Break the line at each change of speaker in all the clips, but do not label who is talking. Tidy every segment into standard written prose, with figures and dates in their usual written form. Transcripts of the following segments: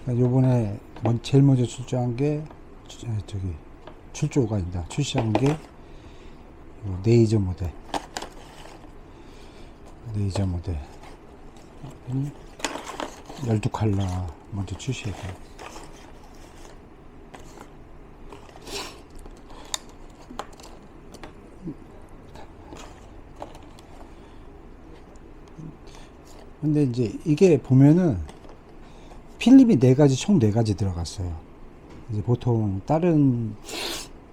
요번에 제일 먼저 출조한 게 저기 출조가 아니다. 출시한 게 네이저 모델. 네이저 모델 12컬러 먼저 출시했어요. 근데 이제 이게 보면은 필름이 총 4가지 들어갔어요. 이제 보통 다른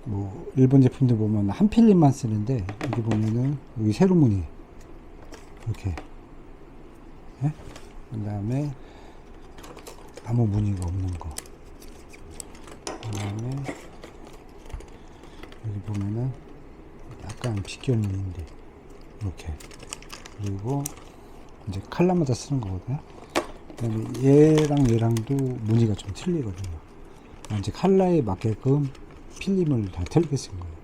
뭐 일본 제품들 보면 한 필름만 쓰는데 여기 보면은 여기 세로 무늬 이렇게, 예? 그 다음에 아무 무늬가 없는 거, 그 다음에 여기 보면은 약간 비껴 무늬인데 이렇게, 그리고 이제 칼라마다 쓰는 거거든요. 그 다음에 얘랑도 무늬가 좀 틀리거든요. 이제 칼라에 맞게끔 필름을 다 틀리게 쓴 거예요.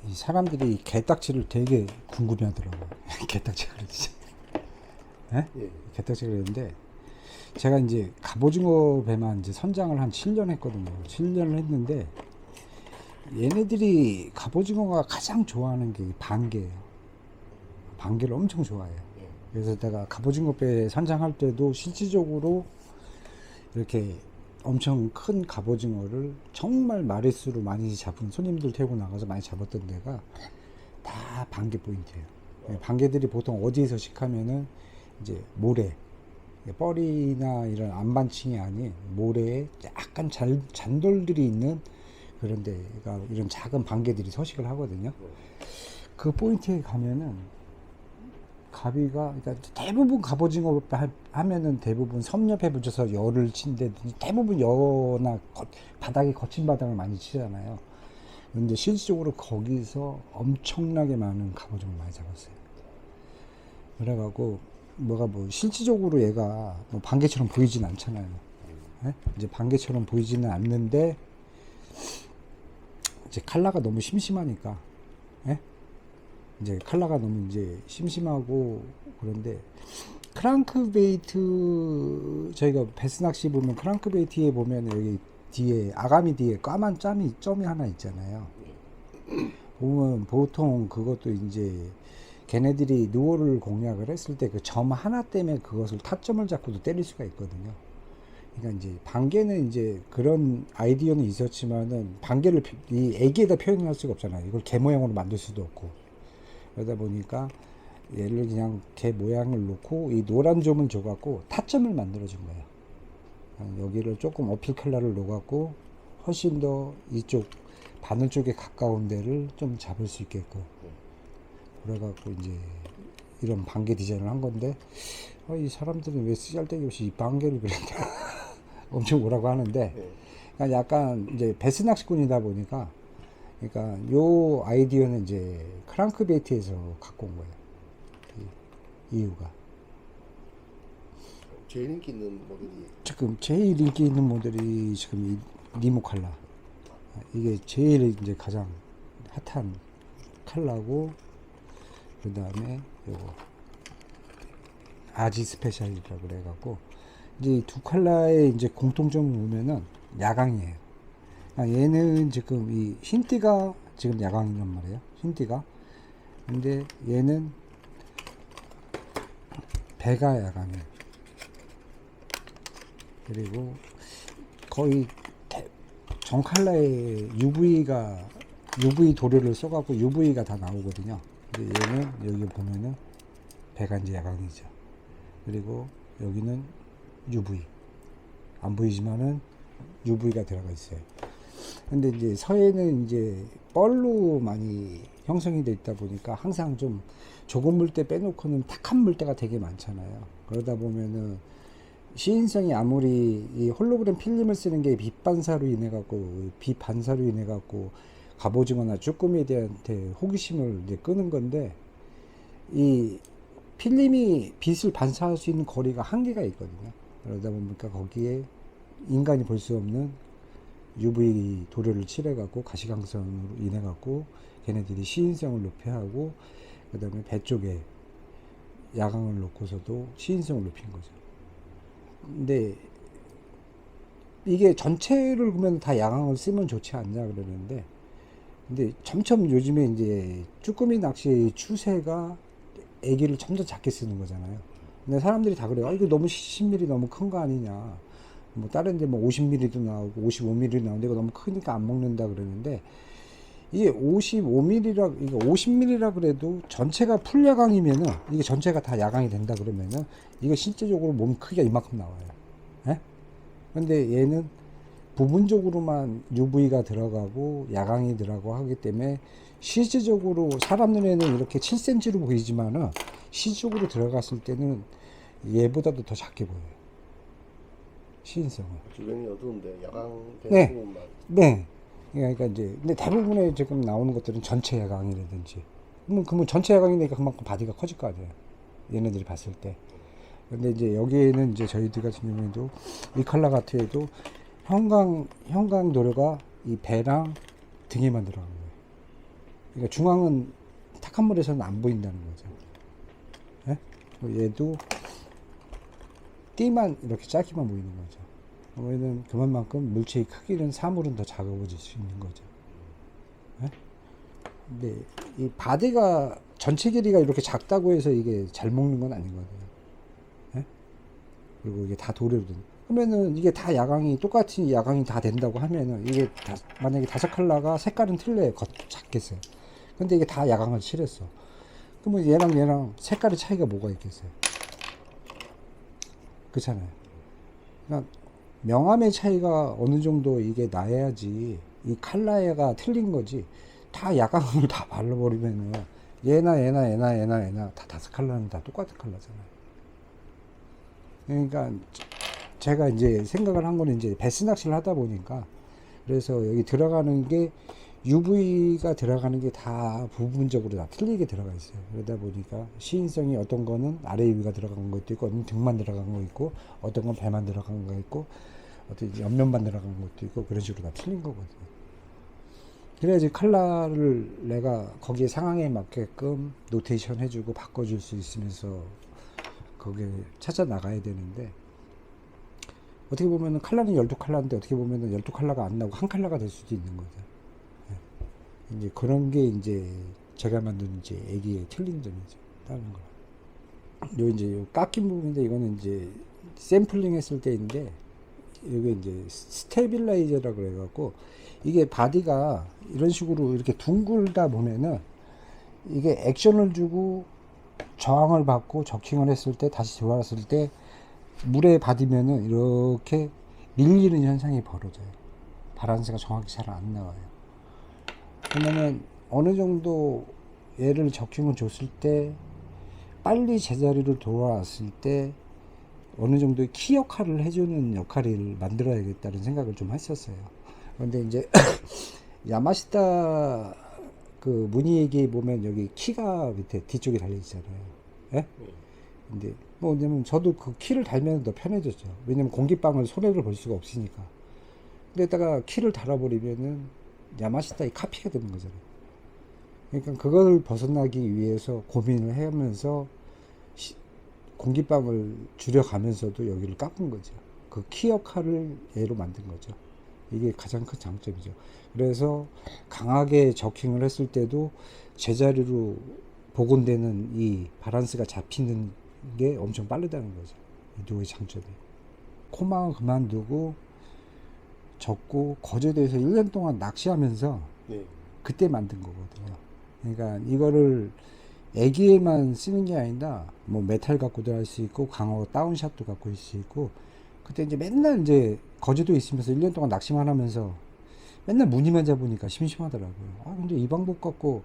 이 사람들이 게딱지를 되게 궁금해 하더라고요. 게딱지가 그러지. 예? 게딱지가 그랬는데, 제가 이제 갑오징어 배만 이제 선장을 한 7년 했거든요. 7년을 했는데, 얘네들이 갑오징어가 가장 좋아하는 게 반개예요. 반개를 엄청 좋아해요. 그래서 내가 갑오징어 배 선장할 때도 실질적으로 이렇게 엄청 큰 갑오징어를 정말 마리수로 많이 잡은, 손님들 태우고 나가서 많이 잡았던 데가 다 반개 포인트예요. 반개들이 보통 어디에서 식하면은 이제 모래, 뻘이나 이런 안반층이 아닌 모래에 약간 잔돌들이 있는 그런 데가 이런 작은 반개들이 서식을 하거든요. 그 포인트에 가면은 가비가, 그러니까 대부분 갑오징어 하면은 대부분 섬 옆에 붙여서 열을 친다든지 대부분 여나 바닥에 거친 바닥을 많이 치잖아요. 근데 실질적으로 거기서 엄청나게 많은 갑오징어를 많이 잡았어요. 그래가지고 뭐가 뭐 실질적으로 얘가 뭐 반개처럼 보이진 않잖아요. 예? 이제 반개처럼 보이지는 않는데 이제 칼라가 너무 심심하니까, 예? 이제 칼라가 너무 이제 심심하고 그런데, 크랑크베이트, 저희가 베스 낚시 보면 크랑크베이트에 보면 여기 뒤에 아가미 뒤에 까만 점이 하나 있잖아요. 보면 보통 그것도 이제 걔네들이 누어를 공략을 했을 때 그 점 하나 때문에 그것을 타점을 잡고도 때릴 수가 있거든요. 그러니까 이제 반개는 이제 그런 아이디어는 있었지만은 반개를 이 애기에다 표현할 수가 없잖아요. 이걸 개 모양으로 만들 수도 없고. 그러다 보니까 얘를 그냥 개 모양을 놓고 이 노란 점을 줘갖고 타점을 만들어준 거예요. 여기를 조금 어필 컬러를 놓아갖고 훨씬 더 이쪽 바늘 쪽에 가까운 데를 좀 잡을 수 있게끔, 그래갖고 이제 이런 반개 디자인을 한 건데, 이 사람들은 왜 쓰잘데기 없이 이 반개를 그랬냐 엄청 뭐라고 하는데, 그러니까 약간 이제 베스 낚시꾼이다 보니까, 그러니까 요 아이디어는 이제 크랑크베이트에서 갖고 온 거예요. 이 이유가.
제일 인기 있는 모델이
지금 제일 인기 있는 모델이 지금 이 니모 칼라. 이게 제일 이제 가장 핫한 칼라고, 그 다음에 요거 아지 스페셜이라고 그래갖고, 이제 두 칼라의 이제 공통점을 보면은 야광이에요. 얘는 지금 이 흰띠가 지금 야광이란 말이에요. 흰띠가. 근데 얘는 배가 야광이에요. 그리고 거의 전 칼라에 UV 도료를 써갖고 UV가 다 나오거든요. 근데 얘는 여기 보면은 배가 이제 야광이죠. 그리고 여기는 UV. 안 보이지만은 UV가 들어가 있어요. 근데 이제 서해는 이제 뻘로 많이 형성이 돼 있다 보니까 항상 좀 조금 물때 빼놓고는 탁한 물때가 되게 많잖아요. 그러다 보면은 시인성이, 아무리 이 홀로그램 필름을 쓰는 게 빛 반사로 인해 갖고 갑오징어나 쭈꾸미에 대한 호기심을 이제 끄는 건데, 이 필름이 빛을 반사할 수 있는 거리가 한계가 있거든요. 그러다 보니까 거기에 인간이 볼 수 없는 UV 도료를 칠해갖고 가시광선으로 인해갖고 걔네들이 시인성을 높여하고, 그 다음에 배 쪽에 야광을 놓고서도 시인성을 높인 거죠. 근데 이게 전체를 보면 다 야광을 쓰면 좋지 않냐 그러는데, 근데 점점 요즘에 이제 쭈꾸미 낚시 추세가 애기를 점점 작게 쓰는 거잖아요. 근데 사람들이 다 그래요. 아, 이거 너무 10mm 너무 큰 거 아니냐. 뭐 다른 데 뭐 50mm도 나오고 55mm도 나오는데 이거 너무 크니까 안 먹는다 그러는데, 이게 55mm라, 이거 50mm라 그래도 전체가 풀 야광이면은, 이게 전체가 다 야광이 된다 그러면은 이거 실제적으로 몸 크기가 이만큼 나와요. 예? 근데 얘는 부분적으로만 UV가 들어가고 야광이 들어가고 하기 때문에 실제적으로 사람 눈에는 이렇게 7cm로 보이지만은 실적으로 들어갔을 때는 얘보다도 더 작게 보여요. 시인성은.
주변이 어두운데 야광
네.
대부분만.
네. 그러니까 이제 근데 대부분의 지금 나오는 것들은 전체 야광이라든지, 그러면 전체 야광이니까 그만큼 바디가 커질 거 아니에요. 얘네들이 봤을 때. 근데 이제 여기에는 이제 저희들 같은 경우에도 이 컬러 같은 애도 형광 도료가 이 배랑 등에만 들어간 거예요. 그러니까 중앙은 탁한 물에서는 안 보인다는 거죠. 예? 그리고 얘도 띠만 이렇게 짧게만 보이는 거죠. 얘는 그만큼 물체의 크기는 사물은 더 작아질 수 있는 거죠. 예? 근데 이 바디가 전체 길이가 이렇게 작다고 해서 이게 잘 먹는 건 아니거든요. 예? 그리고 이게 다 도료든. 그러면은 이게 다 야광이 똑같이 야광이 다 된다고 하면은 이게 만약에 5컬러가 색깔은 틀려요. 작겠어요. 근데 이게 다 야광을 칠했어. 그러면 얘랑 색깔의 차이가 뭐가 있겠어요? 그렇잖아요. 그러니까 명암의 차이가 어느 정도 이게 나야지 이 컬러가 틀린 거지. 다 야광을 다 발라버리면은 얘나 다 5컬러는 다 똑같은 컬러잖아요. 그러니까 제가 이제 생각을 한 거는 이제 배스 낚시를 하다 보니까, 그래서 여기 들어가는 게 UV가 들어가는 게 다 부분적으로 다 틀리게 들어가 있어요. 그러다 보니까 시인성이 어떤 거는 아래 위가 들어간 것도 있고, 어떤 등만 들어간 거 있고, 어떤 건 배만 들어간 거 있고, 어떤 옆면만 들어간 것도 있고, 그런 식으로 다 틀린 거거든요. 그래야지 컬러를 내가 거기에 상황에 맞게끔 노테이션 해주고 바꿔줄 수 있으면서 거기에 찾아 나가야 되는데, 어떻게 보면은 컬러는 12컬러인데 어떻게 보면은 12컬러가 안 나오고 한 컬러가 될 수도 있는 거죠. 예. 이제 그런 게 이제 제가 만든 이제 애기의 틀린 점이죠. 다른 거. 요 이제 요 깎인 부분인데, 이거는 이제 샘플링 했을 때인데, 이게 이제 스테빌라이저라고 그래갖고, 이게 바디가 이런 식으로 이렇게 둥글다 보면은 이게 액션을 주고 저항을 받고 저킹을 했을 때 다시 들어왔을 때 물에 받으면은 이렇게 밀리는 현상이 벌어져요. 바란스가 정확히 잘 안 나와요. 그러면은 어느 정도 얘를 저킹을 줬을 때 빨리 제자리로 돌아왔을 때 어느 정도의 키 역할을 해주는 역할을 만들어야겠다는 생각을 좀 했었어요. 그런데 이제 야마시타 그 무늬에게 보면 여기 키가 밑에 뒤쪽에 달려 있잖아요. 예? 근데 뭐 왜냐면 저도 그 키를 달면 더 편해졌죠. 왜냐면 공기방울 손해를 볼 수가 없으니까. 근데다가 키를 달아버리면은 야마시타의 카피가 되는 거잖아요. 그러니까 그걸 벗어나기 위해서 고민을 하면서 공기방울 줄여가면서도 여기를 깎은 거죠. 그 키 역할을 얘로 만든 거죠. 이게 가장 큰 장점이죠. 그래서 강하게 저킹을 했을 때도 제자리로 복원되는 이 바란스가 잡히는 게 엄청 빠르다는 거죠. 이 류의 장점이. 코망을 그만두고 접고 거제도에서 1년 동안 낚시하면서
네.
그때 만든 거거든요. 그러니까 이거를 애기에만 쓰는 게 아니라 뭐 메탈 갖고도 할 수 있고 강어 다운샷도 갖고 있을 수 있고, 그때 이제 맨날 이제 거제도에 있으면서 1년 동안 낚시만 하면서 맨날 무늬만 잡으니까 심심하더라고요. 아 근데 이 방법 갖고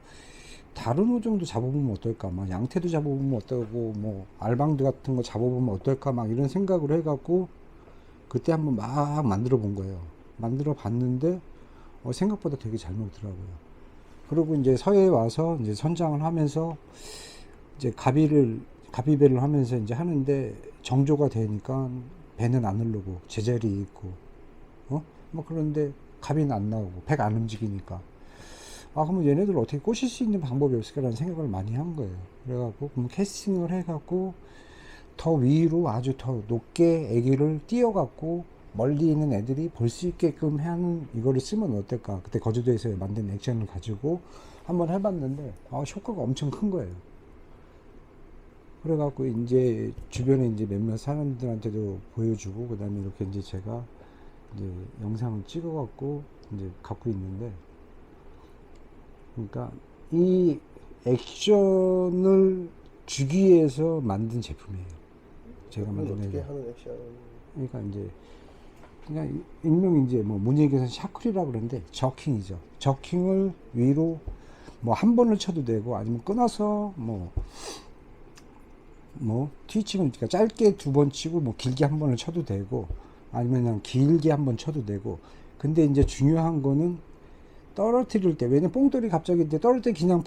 다른 어종도 잡아보면 어떨까, 막 양태도 잡아보면 어떠고, 뭐 알방드 같은 거 잡아보면 어떨까, 막 이런 생각을 해갖고 그때 한번 막 만들어 본 거예요. 만들어 봤는데 생각보다 되게 잘 먹더라고요. 그리고 이제 서해에 와서 이제 선장을 하면서 이제 가비배를 하면서 이제 하는데 정조가 되니까 배는 안 흐르고 제자리에 있고, 뭐 그런데 가비는 안 나오고 배가 안 움직이니까, 아 그러면 얘네들 어떻게 꼬실 수 있는 방법이 없을까라는 생각을 많이 한 거예요. 그래갖고 그럼 캐스팅을 해갖고 더 위로 아주 더 높게 애기를 띄워갖고 멀리 있는 애들이 볼 수 있게끔 하는 이거를 쓰면 어떨까. 그때 거제도에서 만든 액션을 가지고 한번 해봤는데 효과가 엄청 큰 거예요. 그래갖고 이제 주변에 이제 몇몇 사람들한테도 보여주고, 그 다음에 이렇게 이제 제가 이제 영상을 찍어갖고 이제 갖고 있는데, 그러니까 이 액션을 주기 위해서 만든 제품이에요. 제가 만든
어떻게
애가.
하는 액션?
그러니까 이제 그냥 일명 이제 뭐 문예기에서 샤클이라고 그러는데 저킹이죠. 저킹을 위로 뭐 한 번을 쳐도 되고, 아니면 끊어서 뭐 트위칭을 그러니까 짧게 두 번 치고 뭐 길게 한 번을 쳐도 되고, 아니면 그냥 길게 한 번 쳐도 되고. 근데 이제 중요한 거는 떨어뜨릴 때, 왜냐면 뽕돌이 갑자기 떨어질 때 그냥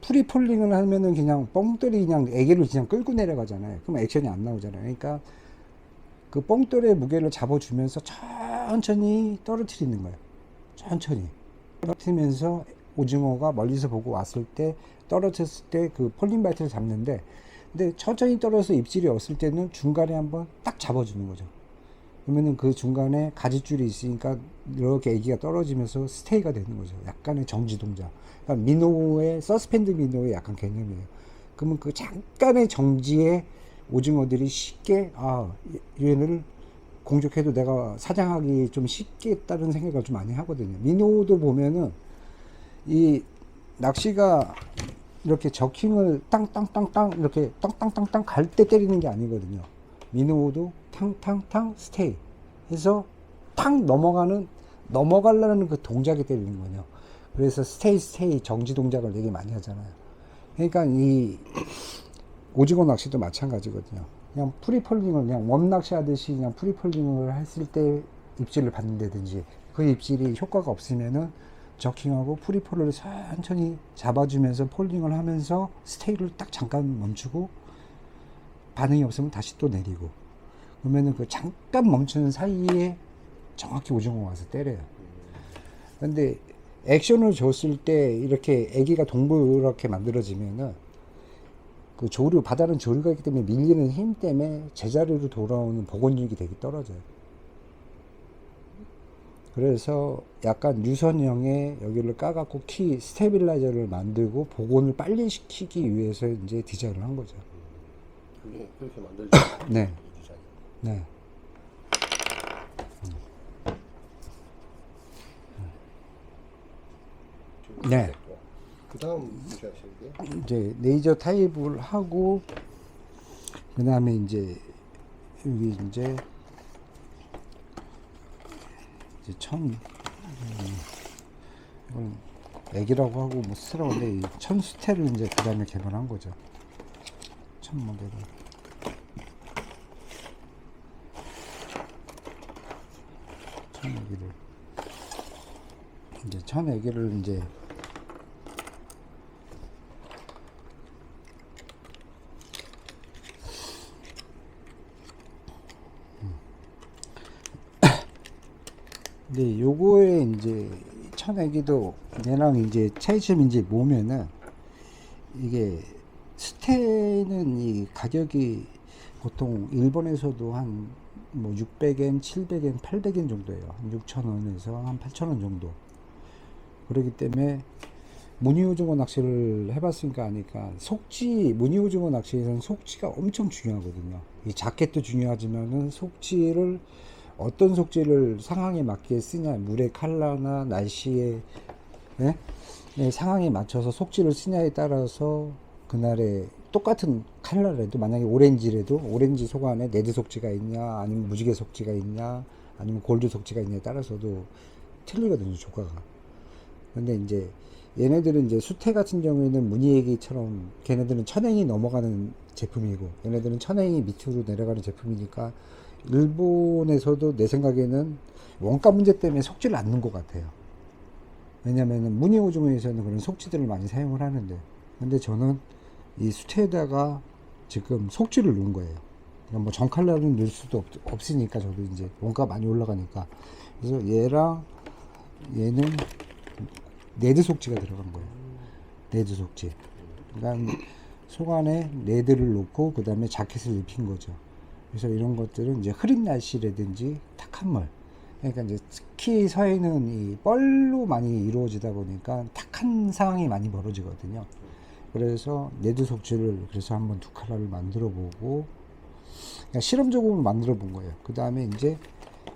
프리폴링을 하면은 그냥 뽕돌이 그냥 애기를 그냥 끌고 내려가잖아요. 그럼 액션이 안 나오잖아요. 그러니까 그 뽕돌의 무게를 잡아주면서 천천히 떨어뜨리는 거예요. 천천히 떨어뜨리면서 오징어가 멀리서 보고 왔을 때, 떨어졌을 때 그 폴링 바이트를 잡는데, 근데 천천히 떨어져서 입질이 없을 때는 중간에 한번 딱 잡아주는 거죠. 그러면은 그 중간에 가지줄이 있으니까 이렇게 애기가 떨어지면서 스테이가 되는 거죠. 약간의 정지 동작. 그러니까 미노의 서스펜드 미노의 약간 개념이에요. 그러면 그 잠깐의 정지에 오징어들이 쉽게 얘를 공격해도 내가 사냥하기 좀 쉽겠다는 생각을 좀 많이 하거든요. 미노도 보면은 이 낚시가 이렇게 저킹을 땅땅땅땅 이렇게 땅땅땅땅 갈 때 때리는 게 아니거든요. 미노도 탕탕탕 스테이 해서 탕 넘어가려는 그 동작에 때리는 거예요. 그래서 스테이 정지 동작을 되게 많이 하잖아요. 그러니까 이 오징어 낚시도 마찬가지거든요. 그냥 프리폴링을 그냥 웜 낚시 하듯이 그냥 프리폴링을 했을 때 입질을 받는다든지, 그 입질이 효과가 없으면은 저킹하고 프리폴을 천천히 잡아주면서 폴링을 하면서 스테이를 딱 잠깐 멈추고, 반응이 없으면 다시 또 내리고, 그러면은 그 잠깐 멈추는 사이에 정확히 오징어가 와서 때려요. 근데 액션을 줬을 때 이렇게 애기가 동그랗게 만들어지면은 그 바다는 조류가 있기 때문에 밀리는 힘 때문에 제자리로 돌아오는 복원력이 되게 떨어져요. 그래서 약간 유선형의 여기를 까갖고 스테빌라이저를 만들고 복원을 빨리 시키기 위해서 이제 디자인을 한 거죠.
그게 그렇게 만들죠.
네.
이 디자인.
네. 네.
그 다음 무시 하시는 게?
이제 레이저 타입을 하고, 그 다음에 이제 여기 이제 이건 애기라고 하고 뭐 쓰라고인데, 이 천수태를 이제 그 다음에 개발한 거죠. 천 모델을. 천애기를 이제 천애기를 이제 근데 요거에 이제 천애기도 얘랑 이제 차이점이 이제 뭐면은, 이게 스테는 이 가격이 보통 일본에서도 한 뭐 600엔, 700엔, 800엔 정도예요. 한 6,000원에서 한 8,000원 정도. 그렇기 때문에 무늬오징어 낚시를 해봤으니까 아니까, 무늬오징어 낚시에서는 속지가 엄청 중요하거든요. 이 자켓도 중요하지만은 속지를 어떤 속지를 상황에 맞게 쓰냐, 물의 컬러나 날씨의 상황에 맞춰서 속지를 쓰냐에 따라서 그날의 똑같은 컬러라도, 만약에 오렌지라도 오렌지 속 안에 레드 속지가 있냐, 아니면 무지개 속지가 있냐, 아니면 골드 속지가 있냐에 따라서도 틀리거든요, 조과가. 근데 이제 얘네들은 이제 수태 같은 경우에는 무늬애기처럼 걔네들은 천행이 넘어가는 제품이고, 얘네들은 천행이 밑으로 내려가는 제품이니까, 일본에서도 내 생각에는 원가 문제 때문에 속지를 안 넣은 것 같아요. 왜냐면은 무늬오징어에서는 그런 속지들을 많이 사용을 하는데, 근데 저는 이 수태에다가 지금 속지를 넣은 거예요. 그러니까 뭐 정칼라는 넣을 수도 없으니까, 저도 이제 원가 많이 올라가니까. 그래서 얘랑 얘는 레드 속지가 들어간 거예요. 레드 속지. 그러니까 속 안에 레드를 놓고 그 다음에 자켓을 입힌 거죠. 그래서 이런 것들은 이제 흐린 날씨라든지 탁한 물, 그러니까 이제 특히 서해는 이 뻘로 많이 이루어지다 보니까 탁한 상황이 많이 벌어지거든요. 그래서 네드 속지를 그래서 한번 두 컬러를 만들어 보고 그냥 실험적으로 만들어 본 거예요. 그 다음에 이제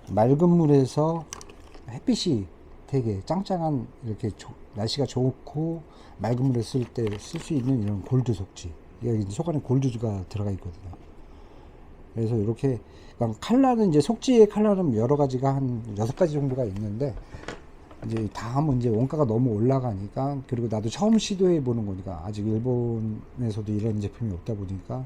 맑은 물에서 햇빛이 되게 짱짱한 이렇게 날씨가 좋고 맑은 물에 쓸 때 쓸 수 있는 이런 골드 속지, 여기 속 안에 골드가 들어가 있거든요. 그래서 이렇게 컬러는 이제 속지의 컬러는 여러 가지가 한 6가지 정도가 있는데 이제 다음은 이제 원가가 너무 올라가니까, 그리고 나도 처음 시도해 보는 거니까 아직 일본에서도 이런 제품이 없다 보니까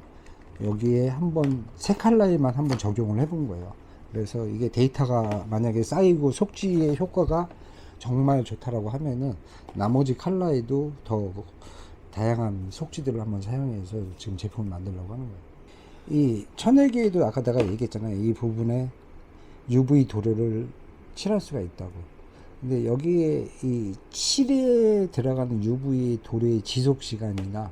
여기에 한번 세 컬러에만 한번 적용을 해본 거예요. 그래서 이게 데이터가 만약에 쌓이고 속지의 효과가 정말 좋다라고 하면은 나머지 컬러에도 더 다양한 속지들을 한번 사용해서 지금 제품을 만들려고 하는 거예요. 이 천혜계에도 아까 내가 얘기했잖아요. 이 부분에 UV 도료를 칠할 수가 있다고. 근데 여기에 이 칠에 들어가는 UV 도료의 지속 시간이나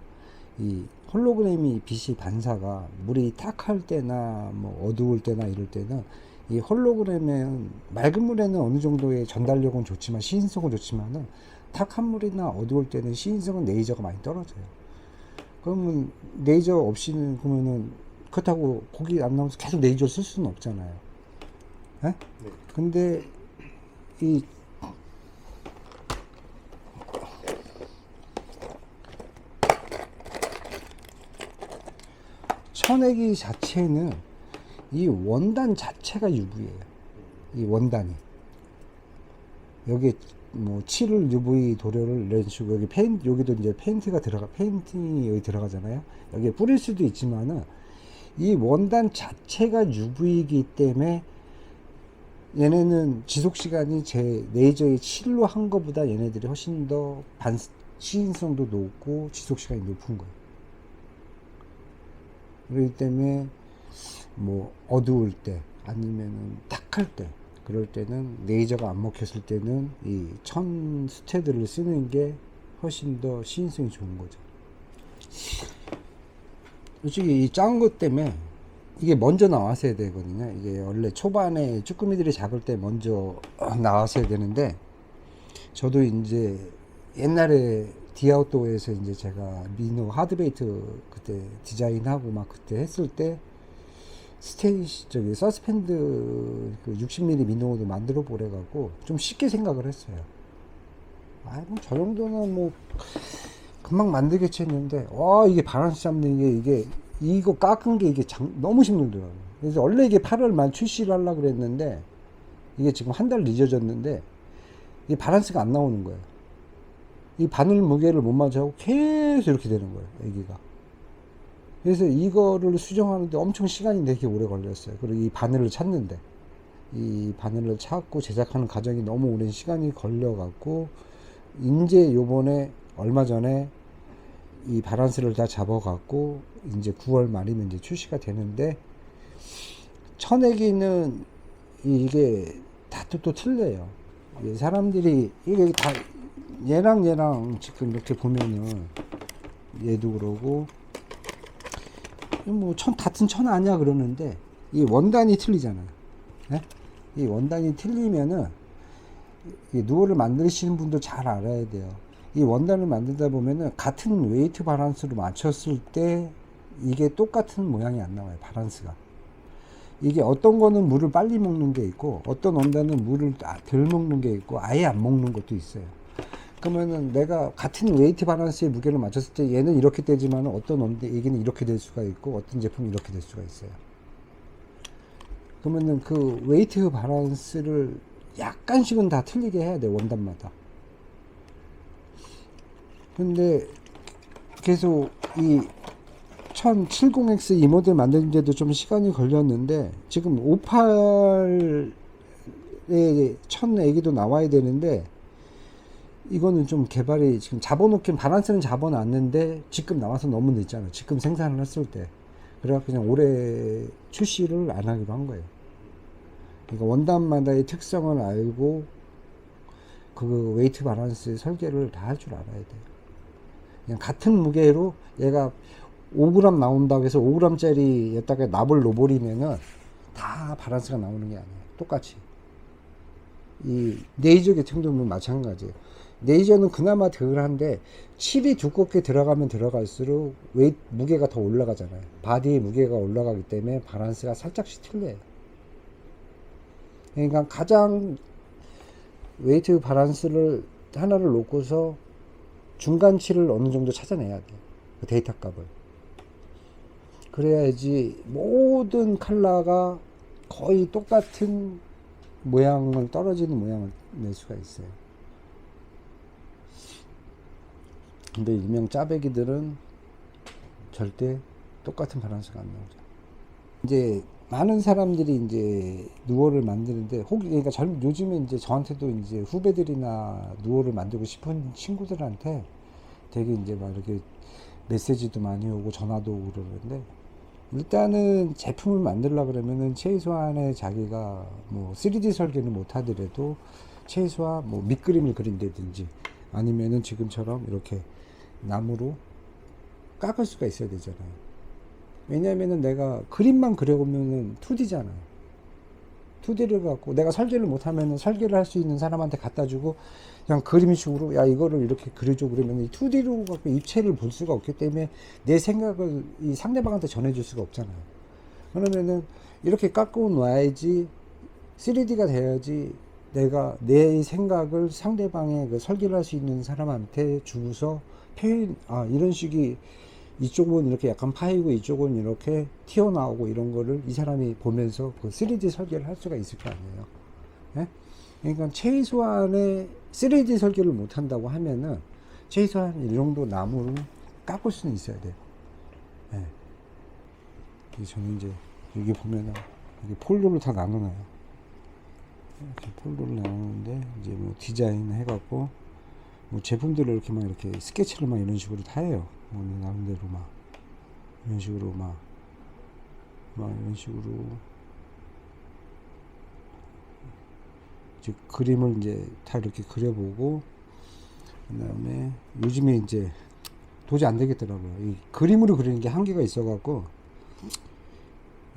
이 홀로그램이 빛이 반사가 물이 탁할 때나 뭐 어두울 때나 이럴 때는 이 홀로그램은 맑은 물에는 어느 정도의 전달력은 좋지만 시인성은 좋지만은 탁한 물이나 어두울 때는 시인성은 레이저가 많이 떨어져요. 그러면 레이저 없이는 그러면은 그렇다고 고기 안 나오면서 계속 레이저 쓸 수는 없잖아요. 예?
네.
근데 이 천혜기 자체는 이 원단 자체가 UV예요. 이 원단이 여기 뭐 칠을 UV 도료를 이런 식으로 여기 페인트, 여기도 이제 페인팅이 여기 들어가잖아요. 여기에 뿌릴 수도 있지만은 이 원단 자체가 UV이기 때문에 얘네는 지속 시간이 제 레이저의 칠로 한 것보다 얘네들이 훨씬 더 시인성도 높고 지속 시간이 높은 거예요. 그렇기 때문에 뭐 어두울 때 아니면은 탁할 때, 그럴 때는 레이저가 안 먹혔을 때는 이 천 수채들을 쓰는 게 훨씬 더 시인성이 좋은 거죠. 솔직히 이 작은 것 때문에 이게 먼저 나왔어야 되거든요. 이게 원래 초반에 쭈꾸미들이 작을 때 먼저 나왔어야 되는데, 저도 이제 옛날에 디아웃도어에서 이제 제가 미노 하드베이트 그때 디자인하고 막 그때 했을 때 저기 서스펜드 그 60mm 미노도 만들어 보래 갖고 좀 쉽게 생각을 했어요. 아, 뭐 저 정도는 뭐 금방 만들겠지 했는데, 와, 이게 바란스 잡는 게 이거 깎은 게 이게 너무 힘들더라고요. 그래서 원래 이게 8월 말 출시를 하려고 그랬는데 이게 지금 한 달 늦어졌는데 이 바란스가 안 나오는 거예요. 이 바늘 무게를 못 맞춰고 계속 이렇게 되는 거예요, 여기가. 그래서 이거를 수정하는데 엄청 시간이 되게 오래 걸렸어요. 그리고 이 바늘을 찾는데, 이 바늘을 찾고 제작하는 과정이 너무 오랜 시간이 걸려갖고, 이제 요번에 얼마 전에 이 바란스를 다 잡아갖고, 이제 9월 말이면 이제 출시가 되는데, 천혜기는 이게 다 또 틀려요. 사람들이, 이게 다, 얘랑 지금 이렇게 보면은, 얘도 그러고, 뭐 같은 천 아니야 그러는데 이 원단이 틀리잖아요. 네? 이 원단이 틀리면은 이 누어를 만드시는 분도 잘 알아야 돼요. 이 원단을 만들다 보면은 같은 웨이트 바란스로 맞췄을 때 이게 똑같은 모양이 안 나와요. 바란스가. 이게 어떤 거는 물을 빨리 먹는 게 있고, 어떤 원단은 물을 덜 먹는 게 있고, 아예 안 먹는 것도 있어요. 그러면은 내가 같은 웨이트 바란스의 무게를 맞췄을 때 얘는 이렇게 되지만 어떤 얘기는 이렇게 될 수가 있고, 어떤 제품이 이렇게 될 수가 있어요. 그러면은 그 웨이트 바란스를 약간씩은 다 틀리게 해야 돼, 원단마다. 근데 계속 이 1070X 이 모델 만드는데도 좀 시간이 걸렸는데, 지금 58에 1000 애기도 나와야 되는데, 이거는 좀 개발이 지금 잡아놓긴, 바란스는 잡아놨는데 지금 나와서 너무 늦잖아. 지금 생산을 했을 때. 그래서 그냥 올해 출시를 안 하기로 한 거예요. 그러니까 원단마다의 특성을 알고 그 웨이트 바란스 설계를 다 할 줄 알아야 돼요. 그냥 같은 무게로 얘가 5g 나온다고 해서 5g짜리에다가 납을 넣어버리면은 다 바란스가 나오는 게 아니에요. 똑같이. 이 네이저 같은 경우는 마찬가지예요. 네이저는 그나마 덜한데 칠이 두껍게 들어가면 들어갈수록 웨이트 무게가 더 올라가잖아요. 바디의 무게가 올라가기 때문에 바란스가 살짝씩 틀려요. 그러니까 가장 웨이트 바란스를 하나를 놓고서 중간치를 어느 정도 찾아내야 돼요. 그 데이터 값을. 그래야지 모든 컬러가 거의 똑같은 모양을 떨어지는 모양을 낼 수가 있어요. 근데 일명 짜배기들은 절대 똑같은 바란스가 안 나오죠. 이제 많은 사람들이 이제 누어를 만드는데 그러니까 요즘에 이제 저한테도 이제 후배들이나 누어를 만들고 싶은 친구들한테 되게 이제 막 이렇게 메시지도 많이 오고 전화도 오고 그러는데, 일단은 제품을 만들려고 그러면은 최소한의 자기가 뭐 3D 설계는 못 하더라도 최소한 뭐 밑그림을 그린다든지 아니면은 지금처럼 이렇게 나무로 깎을 수가 있어야 되잖아요. 왜냐면은 내가 그림만 그려보면은 2D잖아요. 2D를 갖고 내가 설계를 못하면은 설계를 할 수 있는 사람한테 갖다 주고 그냥 그림식으로 야 이거를 이렇게 그려줘 그러면 2D로 갖고 입체를 볼 수가 없기 때문에 내 생각을 이 상대방한테 전해줄 수가 없잖아요. 그러면은 이렇게 깎고 놔야지 3D가 돼야지 내가 내 생각을 상대방의 그 설계를 할 수 있는 사람한테 주고서 표현, 이런 식이 이쪽은 이렇게 약간 파이고 이쪽은 이렇게 튀어나오고 이런 거를 이 사람이 보면서 그 3D 설계를 할 수가 있을 거 아니에요. 예? 그러니까 최소한의 3D 설계를 못 한다고 하면은 최소한 이 정도 나무를 깎을 수는 있어야 돼요. 예. 저는 이제 여기 보면은 여기 폴더를 다 나눠놔요. 이렇게 폴더를 나누는데 이제 뭐 디자인 해갖고 뭐 제품들을 이렇게 막 이렇게 스케치를 막 이런 식으로 다 해요. 뭐 나름대로 막 이런 식으로 막 이런 식으로 이제 그림을 이제 다 이렇게 그려보고, 그 다음에 요즘에 이제 도저히 안 되겠더라고요. 이 그림으로 그리는 게 한계가 있어갖고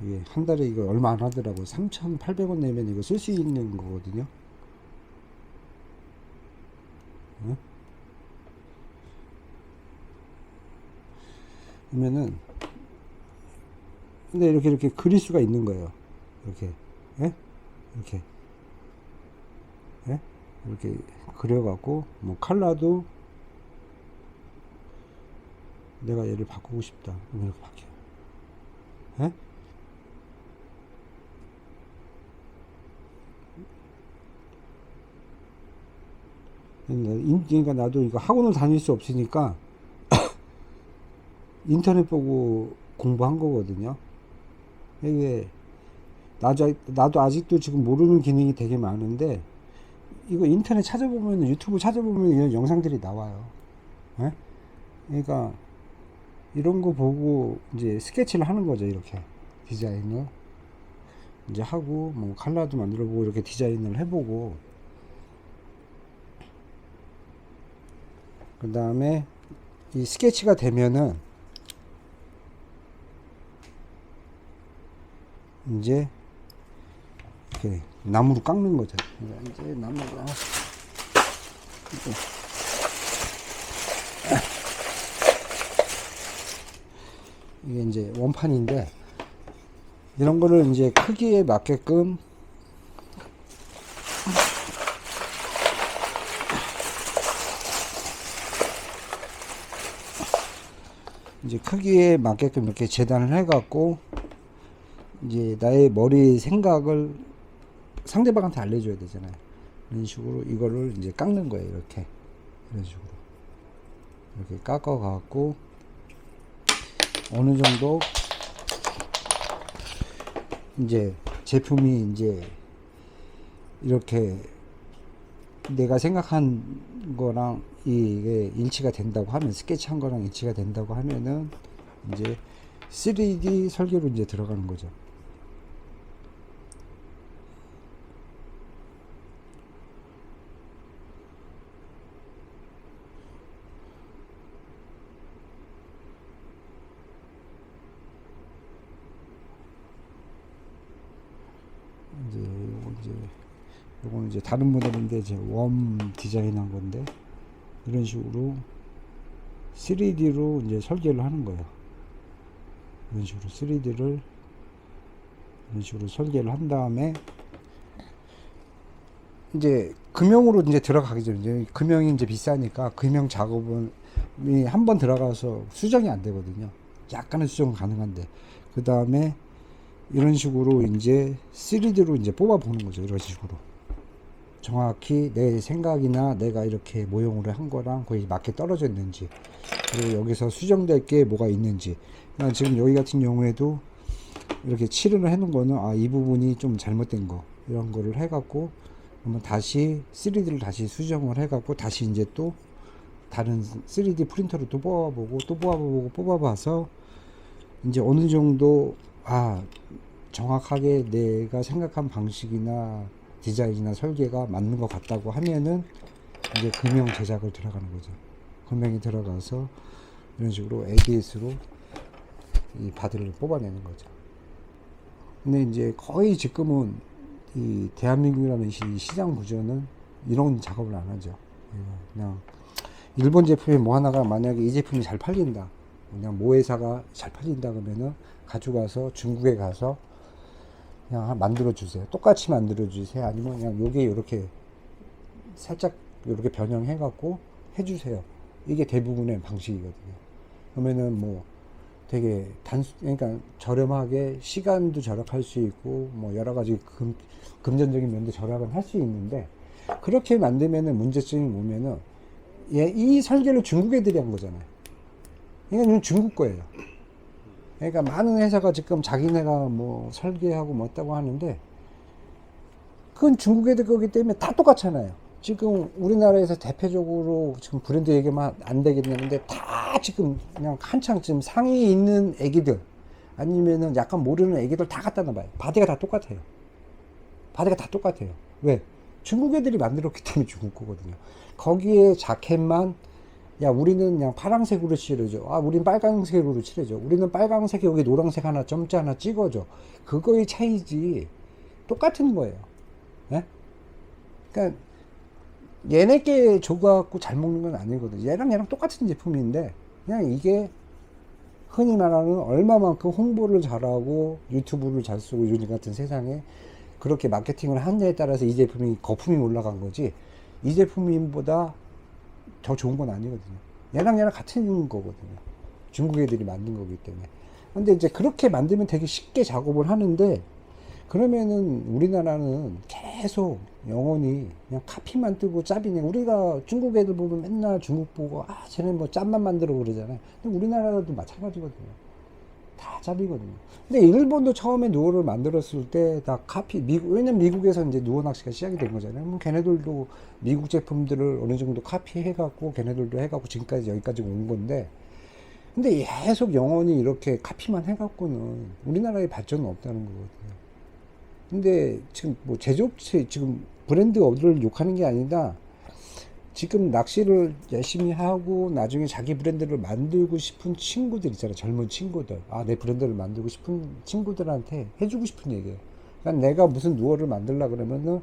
이게 한 달에 이거 얼마 안 하더라고요. 3,800원 내면 이거 쓸 수 있는 거거든요. 응? 그러면은 근데 이렇게 그릴 수가 있는 거예요. 이렇게, 예? 이렇게, 예? 이렇게 그려갖고 뭐 컬러도 내가 얘를 바꾸고 싶다. 그럼 이렇게 바뀌어요. 예? 그러니까 나도 이거 학원을 다닐 수 없으니까 인터넷 보고 공부한 거거든요. 이게 나도 아직도 지금 모르는 기능이 되게 많은데 이거 인터넷 찾아보면 유튜브 찾아보면 이런 영상들이 나와요. 예? 그러니까 이런 거 보고 이제 스케치를 하는 거죠. 이렇게 디자인을 이제 하고 뭐 컬러도 만들어 보고 이렇게 디자인을 해보고, 그 다음에 이 스케치가 되면은 이제 이렇게 나무로 깎는 거죠. 이제 나무가 이게 이제 원판인데 이런 거를 이제 크기에 맞게끔 이제 크기에 맞게끔 이렇게 재단을 해갖고 이제 나의 머리 생각을 상대방한테 알려줘야 되잖아요. 이런 식으로 이거를 이제 깎는 거예요. 이렇게 이런 식으로 이렇게 깎아갖고 어느 정도 이제 제품이 이제 이렇게 내가 생각한 거랑 이게 일치가 된다고 하면, 스케치한 거랑 일치가 된다고 하면은 이제 3D 설계로 이제 들어가는 거죠. 요거는 이제 다른 모델인데 이제 웜 디자인한 건데 이런 식으로 3D로 이제 설계를 하는 거예요. 이런 식으로 3D를 이런 식으로 설계를 한 다음에 이제 금형으로 이제 들어가기 전에 이제 금형이 이제 비싸니까 금형 작업은 한 번 들어가서 수정이 안 되거든요. 약간의 수정 가능한데 그 다음에 이런 식으로 이제 3D로 이제 뽑아 보는 거죠. 이런 식으로 정확히 내 생각이나 내가 이렇게 모형으로 한 거랑 거의 맞게 떨어져 있는지, 그리고 여기서 수정될 게 뭐가 있는지. 그러니까 지금 여기 같은 경우에도 이렇게 칠을 해 놓은 거는 이 부분이 좀 잘못된 거 이런 거를 해 갖고 그러면 다시 3D를 다시 수정을 해 갖고 다시 이제 또 다른 3D 프린터로 또 뽑아보고 또 뽑아봐서 이제 어느 정도 정확하게 내가 생각한 방식이나 디자인이나 설계가 맞는 것 같다고 하면은 이제 금형 제작을 들어가는 거죠. 금형이 들어가서 이런 식으로 ABS로 이 바디를 뽑아내는 거죠. 근데 이제 거의 지금은 이 대한민국이라는 시장 구조는 이런 작업을 안 하죠. 그냥 일본 제품이 뭐 하나가 만약에 이 제품이 잘 팔린다, 그냥 모 회사가 잘 팔린다 그러면은 가져가서 중국에 가서 그냥 만들어 주세요. 똑같이 만들어 주세요. 아니면 그냥 요게 이렇게 살짝 이렇게 변형해 갖고 해 주세요. 이게 대부분의 방식이거든요. 그러면은 뭐 되게 그러니까 저렴하게 시간도 절약할 수 있고 뭐 여러 가지 금전적인 면도 절약은 할 수 있는데, 그렇게 만들면은 문제점이 뭐면은 이 설계를 중국 애들이 한 거잖아요. 이건 중국 거예요. 그러니까 많은 회사가 지금 자기네가 뭐 설계하고 뭐 했다고 하는데 그건 중국 애들 거기 때문에 다 똑같잖아요. 지금 우리나라에서 대표적으로 지금 브랜드 얘기만 안 되겠는데 다 지금 그냥 한창 지금 상위에 있는 애기들 아니면은 약간 모르는 애기들 다 갖다 놔봐요. 바디가 다 똑같아요. 바디가 다 똑같아요. 왜? 중국 애들이 만들었기 때문에 중국 거거든요. 거기에 자켓만 우리는 그냥 파란색으로 칠해줘. 우린 빨간색으로 칠해줘. 우리는 빨간색 여기 노란색 하나 점자 하나 찍어줘. 그거의 차이지 똑같은 거예요. 예? 그러니까 얘네께 줘갖고 잘 먹는 건 아니거든. 얘랑 똑같은 제품인데 그냥 이게 흔히 말하는 얼마만큼 홍보를 잘하고 유튜브를 잘 쓰고 요즘 같은 세상에 그렇게 마케팅을 하느냐에 따라서 이 제품이 거품이 올라간 거지, 이 제품보다 더 좋은 건 아니거든요. 얘랑 같은 거거든요. 중국 애들이 만든 거기 때문에. 근데 이제 그렇게 만들면 되게 쉽게 작업을 하는데, 그러면은 우리나라는 계속 영원히 그냥 카피만 뜨고 짭이네. 우리가 중국 애들 보면 맨날 중국 보고 쟤네 뭐 짭만 만들어 그러잖아요. 근데 우리나라도 마찬가지거든요. 다 짭이거든요. 근데 일본도 처음에 누어를 만들었을 때 다 왜냐면 미국에서 이제 누어 낚시가 시작이 된 거잖아요. 그럼 걔네들도 미국 제품들을 어느 정도 카피해갖고 걔네들도 해갖고 지금까지 여기까지 온 건데, 근데 계속 영원히 이렇게 카피만 해갖고는 우리나라의 발전은 없다는 거거든요. 근데 지금 뭐 제조업체, 지금 브랜드 어디를 욕하는 게 아니다. 지금 낚시를 열심히 하고 나중에 자기 브랜드를 만들고 싶은 친구들 있잖아요. 젊은 친구들. 내 브랜드를 만들고 싶은 친구들한테 해주고 싶은 얘기예요. 그러니까 내가 무슨 누어를 만들려 그러면은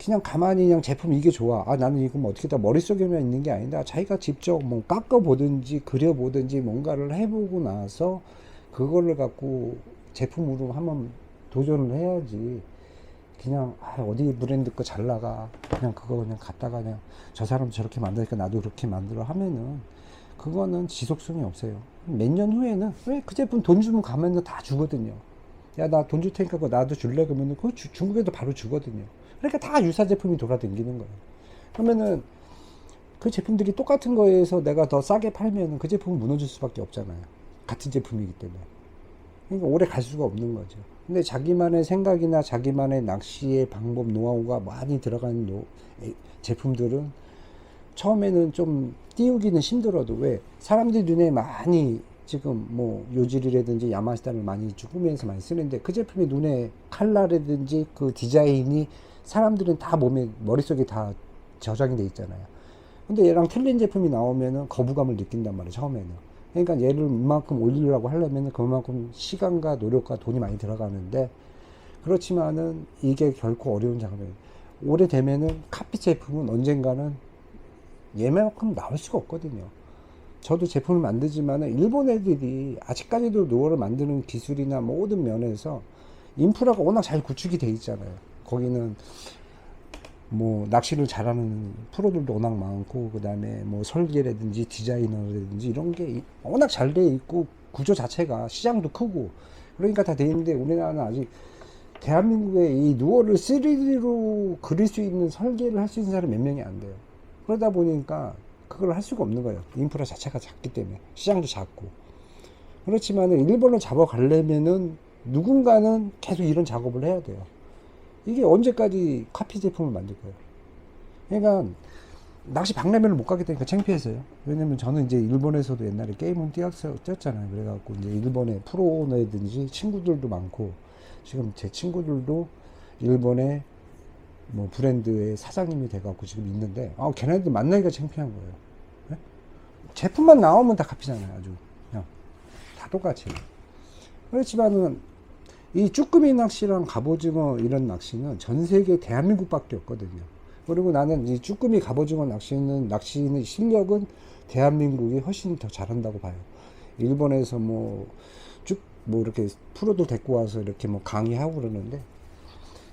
그냥 가만히 그냥 제품 이게 좋아. 나는 이거 뭐 어떻게 다 머릿속에만 있는 게 아니다. 자기가 직접 뭐 깎아보든지 그려보든지 뭔가를 해보고 나서 그거를 갖고 제품으로 한번 도전을 해야지. 그냥 어디 브랜드 거 잘 나가 그냥 그거 그냥 갖다가 그냥 저 사람 저렇게 만드니까 나도 그렇게 만들어 하면은 그거는 지속성이 없어요. 몇 년 후에는 왜 그 제품 돈 주면 가면은 다 주거든요. 나 돈 줄 테니까 그거 나도 줄래 그러면은 그 중국에도 바로 주거든요. 그러니까 다 유사 제품이 돌아다니는 거예요. 그러면은 그 제품들이 똑같은 거에서 내가 더 싸게 팔면은 그 제품은 무너질 수밖에 없잖아요. 같은 제품이기 때문에. 그러니까 오래 갈 수가 없는 거죠. 근데 자기만의 생각이나 자기만의 낚시의 방법, 노하우가 많이 들어간 제품들은 처음에는 좀 띄우기는 힘들어도, 왜? 사람들 눈에 많이 지금 뭐 요지리라든지 야마시다를 많이 꾸미면서 많이 쓰는데 그 제품이 눈에 컬러라든지 그 디자인이 사람들은 다 머릿속에 다 저장이 돼 있잖아요. 근데 얘랑 틀린 제품이 나오면은 거부감을 느낀단 말이에요, 처음에는. 그러니까 얘를 이만큼 올리려고 하려면 그만큼 시간과 노력과 돈이 많이 들어가는데, 그렇지만은 이게 결코 어려운 작업이에요. 오래되면은 카피 제품은 언젠가는 얘만큼 나올 수가 없거든요. 저도 제품을 만들지만은 일본 애들이 아직까지도 노어를 만드는 기술이나 모든 면에서 인프라가 워낙 잘 구축이 돼 있잖아요. 거기는 뭐 낚시를 잘하는 프로들도 워낙 많고, 그 다음에 뭐 설계라든지 디자이너라든지 이런 게 워낙 잘 돼 있고, 구조 자체가 시장도 크고 그러니까 다 돼 있는데, 우리나라는 아직 대한민국에 이 누어를 3D로 그릴 수 있는 설계를 할 수 있는 사람이 몇 명이 안 돼요. 그러다 보니까 그걸 할 수가 없는 거예요. 인프라 자체가 작기 때문에, 시장도 작고. 그렇지만은 일본을 잡아가려면은 누군가는 계속 이런 작업을 해야 돼요. 이게 언제까지 카피 제품을 만들 거예요. 그러니까 낚시 박람회를 못 가게 되니까 창피해서요. 왜냐면 저는 이제 일본에서도 옛날에 게임을 뛰었잖아요. 그래갖고 이제 일본의 프로라든지 친구들도 많고, 지금 제 친구들도 일본의 뭐 브랜드의 사장님이 돼갖고 지금 있는데, 걔네들 만나기가 창피한 거예요. 네? 제품만 나오면 다 카피잖아요. 아주 그냥 다 똑같이. 그렇지만은 이 쭈꾸미 낚시랑 갑오징어 이런 낚시는 전 세계 대한민국밖에 없거든요. 그리고 나는 이 쭈꾸미 갑오징어 낚시는 실력은 대한민국이 훨씬 더 잘한다고 봐요. 일본에서 뭐 이렇게 프로도 데리고 와서 이렇게 뭐 강의하고 그러는데,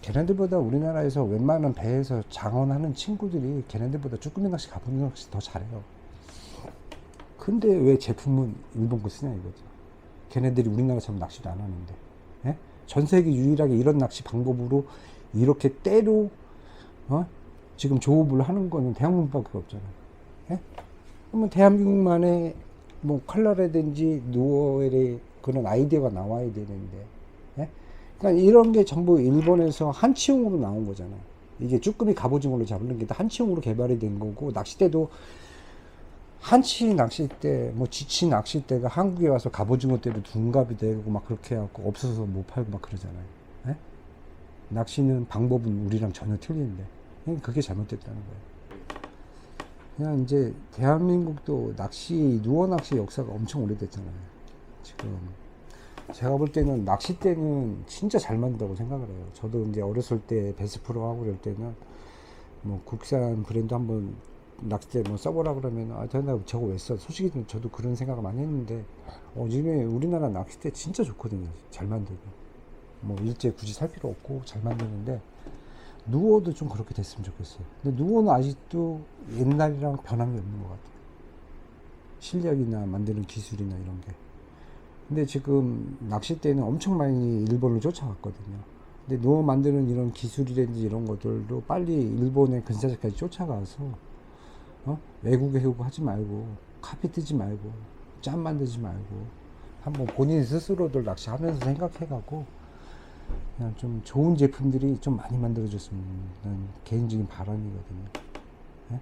걔네들보다 우리나라에서 웬만한 배에서 장원하는 친구들이 걔네들보다 쭈꾸미 낚시 갑오징어 낚시 더 잘해요. 근데 왜 제품은 일본 거 쓰냐 이거죠. 걔네들이 우리나라처럼 낚시도 안 하는데. 예? 전 세계 유일하게 이런 낚시 방법으로 이렇게 때로 지금 조업을 하는 거는 대한민국밖에 없잖아요. 예? 그러면 대한민국만의 뭐 컬러라든지 누어의 그런 아이디어가 나와야 되는데, 예? 그러니까 이런 게 전부 일본에서 한치용으로 나온 거잖아요. 이게 쭈꾸미 갑오징어로 잡는 게 다 한치용으로 개발이 된 거고, 낚싯대도 한치 낚싯대, 뭐 지치 낚싯대가 한국에 와서 갑오징어 때도 둔갑이 되고 막 그렇게 해갖고 없어서 못 팔고 막 그러잖아요. 예? 낚시는 방법은 우리랑 전혀 틀린데, 그게 잘못됐다는 거예요. 그냥 이제 대한민국도 누어 낚시 역사가 엄청 오래됐잖아요. 지금 제가 볼 때는 낚싯대는 진짜 잘 만든다고 생각을 해요. 저도 이제 어렸을 때 베스프로 하고 그럴 때는 뭐 국산 브랜드 한번 낚싯대 뭐 써보라 그러면 내가 저거 왜 써? 솔직히 저도 그런 생각을 많이 했는데, 요즘에 우리나라 낚싯대 진짜 좋거든요. 잘 만들고 뭐 일제 굳이 살 필요 없고 잘 만드는데, 누어도 좀 그렇게 됐으면 좋겠어요. 근데 누어는 아직도 옛날이랑 변한 게 없는 것 같아요. 실력이나 만드는 기술이나 이런 게. 근데 지금 낚싯대는 엄청 많이 일본을 쫓아갔거든요. 근데 누어 만드는 이런 기술이라든지 이런 것들도 빨리 일본의 근사자까지 쫓아가서 외국에 하지 말고, 카피 뜨지 말고, 짠 만들지 말고, 한번 본인 스스로들 낚시하면서 생각해가고 그냥 좀 좋은 제품들이 좀 많이 만들어졌으면 하는 개인적인 바람이거든요. 네?